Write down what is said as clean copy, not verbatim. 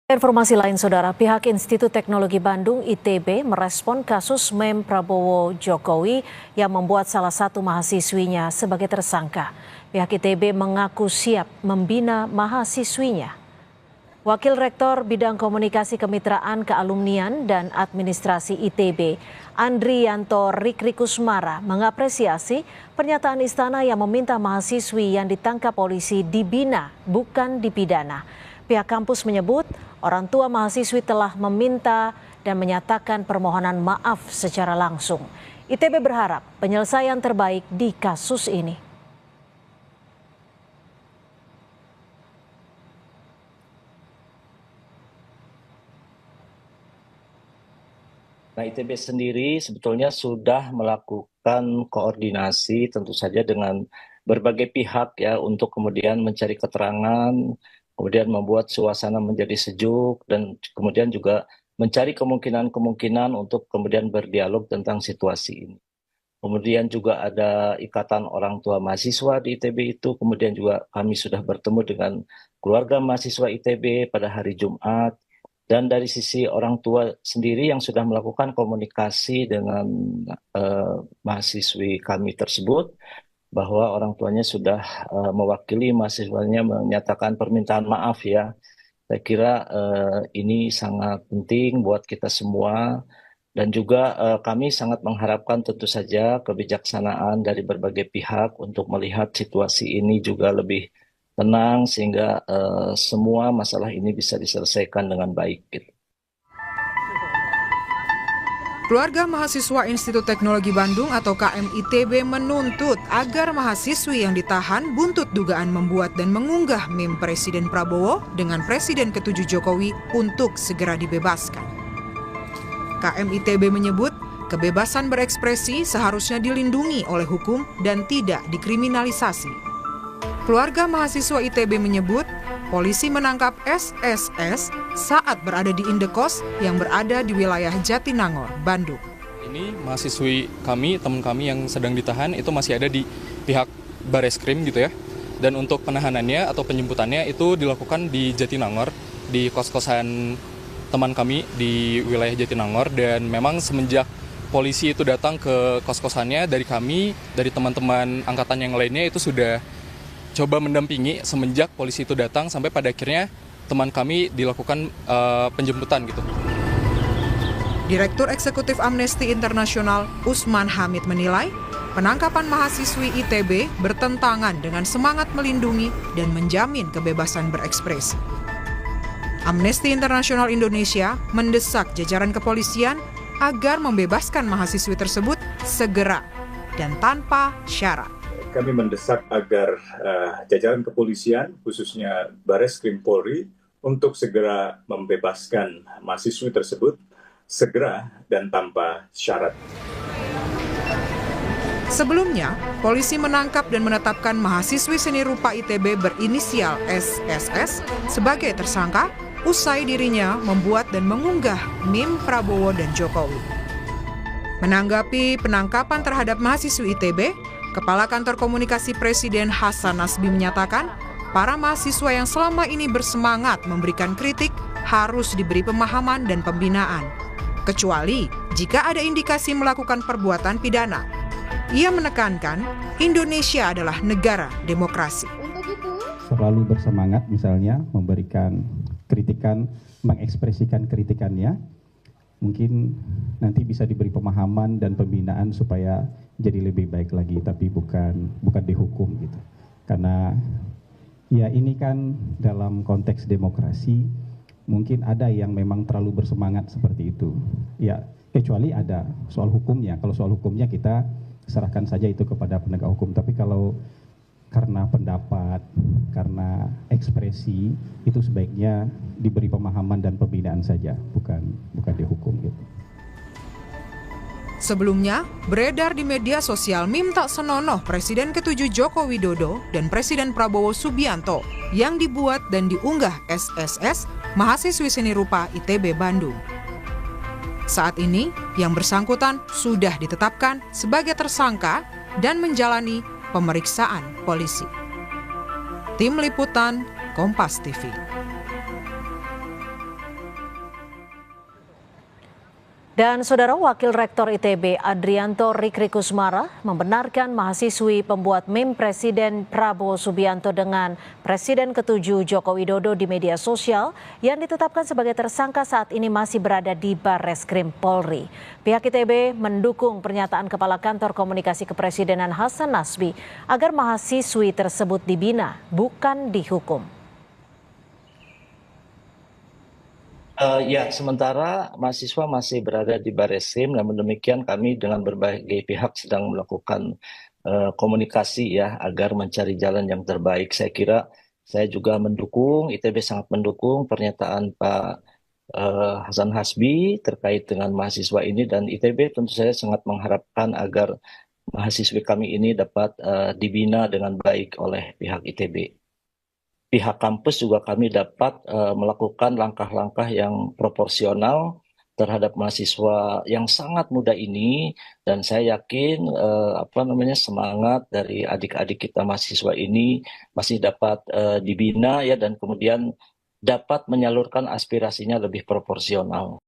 Informasi lain, Saudara, pihak Institut Teknologi Bandung (ITB) merespon kasus meme Prabowo Jokowi yang membuat salah satu mahasiswinya sebagai tersangka. Pihak ITB mengaku siap membina mahasiswinya. Wakil Rektor Bidang Komunikasi Kemitraan Kealumnian dan Administrasi ITB, Andrianto Rikrikusmara, mengapresiasi pernyataan istana yang meminta mahasiswi yang ditangkap polisi dibina, bukan dipidana. Pihak kampus menyebut orang tua mahasiswi telah meminta dan menyatakan permohonan maaf secara langsung. ITB berharap penyelesaian terbaik di kasus ini. Nah, ITB sendiri sebetulnya sudah melakukan koordinasi tentu saja dengan berbagai pihak ya untuk kemudian mencari keterangan, kemudian membuat suasana menjadi sejuk dan kemudian juga mencari kemungkinan-kemungkinan untuk kemudian berdialog tentang situasi ini. Kemudian juga ada ikatan orang tua mahasiswa di ITB itu, kemudian juga kami sudah bertemu dengan keluarga mahasiswa ITB pada hari Jumat. Dan dari sisi orang tua sendiri yang sudah melakukan komunikasi dengan mahasiswi kami tersebut, bahwa orang tuanya sudah mewakili mahasiswanya menyatakan permintaan maaf ya. Saya kira ini sangat penting buat kita semua. Dan juga kami sangat mengharapkan tentu saja kebijaksanaan dari berbagai pihak untuk melihat situasi ini juga lebih tenang sehingga semua masalah ini bisa diselesaikan dengan baik. Gitu. Keluarga mahasiswa Institut Teknologi Bandung atau KMITB menuntut agar mahasiswi yang ditahan buntut dugaan membuat dan mengunggah meme Presiden Prabowo dengan Presiden ke-7 Jokowi untuk segera dibebaskan. KMITB menyebut kebebasan berekspresi seharusnya dilindungi oleh hukum dan tidak dikriminalisasi. Keluarga mahasiswa ITB menyebut polisi menangkap SSS saat berada di indekos yang berada di wilayah Jatinangor, Bandung. Ini mahasiswi kami, teman kami yang sedang ditahan itu masih ada di pihak Bareskrim gitu ya. Dan untuk penahanannya atau penjemputannya itu dilakukan di Jatinangor, di kos-kosan teman kami di wilayah Jatinangor. Dan memang semenjak polisi itu datang ke kos-kosannya, dari kami, dari teman-teman angkatan yang lainnya itu sudah coba mendampingi semenjak polisi itu datang sampai pada akhirnya teman kami dilakukan penjemputan gitu. Direktur Eksekutif Amnesty International Usman Hamid menilai penangkapan mahasiswi ITB bertentangan dengan semangat melindungi dan menjamin kebebasan berekspresi. Amnesty International Indonesia mendesak jajaran kepolisian agar membebaskan mahasiswi tersebut segera dan tanpa syarat. Kami mendesak agar jajaran kepolisian, khususnya Bareskrim Polri, untuk segera membebaskan mahasiswi tersebut, segera dan tanpa syarat. Sebelumnya, polisi menangkap dan menetapkan mahasiswi seni rupa ITB berinisial SSS sebagai tersangka usai dirinya membuat dan mengunggah meme Prabowo dan Jokowi. Menanggapi penangkapan terhadap mahasiswi ITB, Kepala Kantor Komunikasi Presiden Hasan Nasbi menyatakan, para mahasiswa yang selama ini bersemangat memberikan kritik harus diberi pemahaman dan pembinaan, kecuali jika ada indikasi melakukan perbuatan pidana. Ia menekankan, Indonesia adalah negara demokrasi. Selalu bersemangat misalnya memberikan kritikan, mengekspresikan kritikannya, mungkin nanti bisa diberi pemahaman dan pembinaan supaya jadi lebih baik lagi, tapi bukan dihukum gitu. Karena ya ini kan dalam konteks demokrasi mungkin ada yang memang terlalu bersemangat seperti itu. Ya kecuali ada soal hukumnya. Kalau soal hukumnya kita serahkan saja itu kepada penegak hukum. Tapi kalau karena pendapat, karena ekspresi, itu sebaiknya diberi pemahaman dan pembinaan saja, bukan dihukum gitu. Sebelumnya, beredar di media sosial meme tak senonoh Presiden ke-7 Joko Widodo dan Presiden Prabowo Subianto yang dibuat dan diunggah SSS, mahasiswi seni rupa ITB Bandung. Saat ini, yang bersangkutan sudah ditetapkan sebagai tersangka dan menjalani pemeriksaan polisi. Tim Liputan, Kompas TV. Dan Saudara Wakil Rektor ITB Adrianto Rikrikusmara membenarkan mahasiswi pembuat meme Presiden Prabowo Subianto dengan Presiden ke-7 Joko Widodo di media sosial yang ditetapkan sebagai tersangka saat ini masih berada di Barreskrim Polri. Pihak ITB mendukung pernyataan Kepala Kantor Komunikasi Kepresidenan Hasan Nasbi agar mahasiswi tersebut dibina, bukan dihukum. Ya, sementara mahasiswa masih berada di Barreskrim, namun demikian kami dengan berbagai pihak sedang melakukan komunikasi ya agar mencari jalan yang terbaik. Saya kira saya juga mendukung, ITB sangat mendukung pernyataan Pak Hasan Hasbi terkait dengan mahasiswa ini, dan ITB tentu saja sangat mengharapkan agar mahasiswi kami ini dapat dibina dengan baik oleh pihak ITB. Pihak kampus juga kami dapat melakukan langkah-langkah yang proporsional terhadap mahasiswa yang sangat muda ini, dan saya yakin semangat dari adik-adik kita mahasiswa ini masih dapat dibina ya, dan kemudian dapat menyalurkan aspirasinya lebih proporsional.